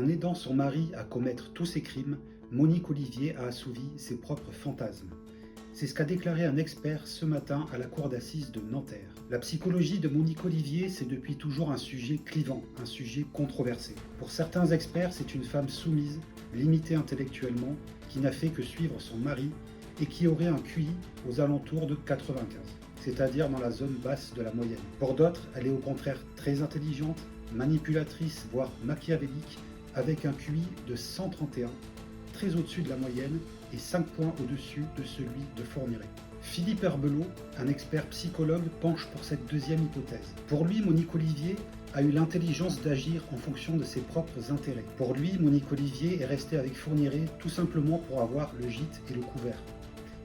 En aidant son mari à commettre tous ses crimes, Monique Olivier a assouvi ses propres fantasmes. C'est ce qu'a déclaré un expert ce matin à la cour d'assises de Nanterre. La psychologie de Monique Olivier, c'est depuis toujours un sujet clivant, un sujet controversé. Pour certains experts, c'est une femme soumise, limitée intellectuellement, qui n'a fait que suivre son mari et qui aurait un QI aux alentours de 95, c'est-à-dire dans la zone basse de la moyenne. Pour d'autres, elle est au contraire très intelligente, manipulatrice, voire machiavélique, avec un QI de 131, très au-dessus de la moyenne et 5 points au-dessus de celui de Fourniret. Philippe Herbelot, un expert psychologue, penche pour cette deuxième hypothèse. Pour lui, Monique Olivier a eu l'intelligence d'agir en fonction de ses propres intérêts. Pour lui, Monique Olivier est restée avec Fourniret tout simplement pour avoir le gîte et le couvert.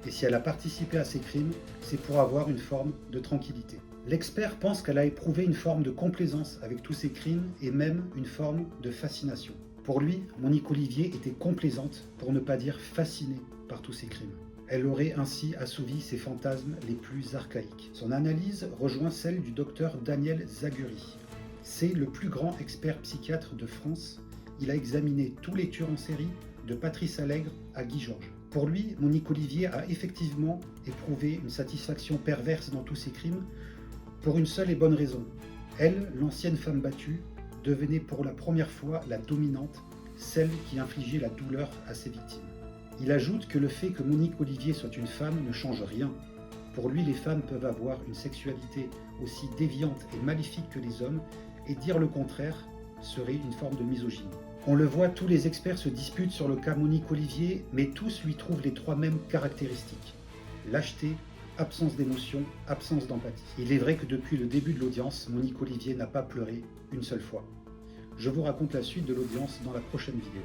Et si elle a participé à ces crimes, c'est pour avoir une forme de tranquillité. L'expert pense qu'elle a éprouvé une forme de complaisance avec tous ces crimes et même une forme de fascination. Pour lui, Monique Olivier était complaisante, pour ne pas dire fascinée par tous ces crimes. Elle aurait ainsi assouvi ses fantasmes les plus archaïques. Son analyse rejoint celle du docteur Daniel Zaguri. C'est le plus grand expert psychiatre de France. Il a examiné tous les tueurs en série, de Patrice Allègre à Guy Georges. Pour lui, Monique Olivier a effectivement éprouvé une satisfaction perverse dans tous ces crimes pour une seule et bonne raison. Elle, l'ancienne femme battue, devenait pour la première fois la dominante, celle qui infligeait la douleur à ses victimes. Il ajoute que le fait que Monique Olivier soit une femme ne change rien. Pour lui, les femmes peuvent avoir une sexualité aussi déviante et maléfique que les hommes, et dire le contraire serait une forme de misogynie. On le voit, tous les experts se disputent sur le cas Monique Olivier, mais tous lui trouvent les trois mêmes caractéristiques. Lâcheté, absence d'émotion, absence d'empathie. Il est vrai que depuis le début de l'audience, Monique Olivier n'a pas pleuré une seule fois. Je vous raconte la suite de l'audience dans la prochaine vidéo.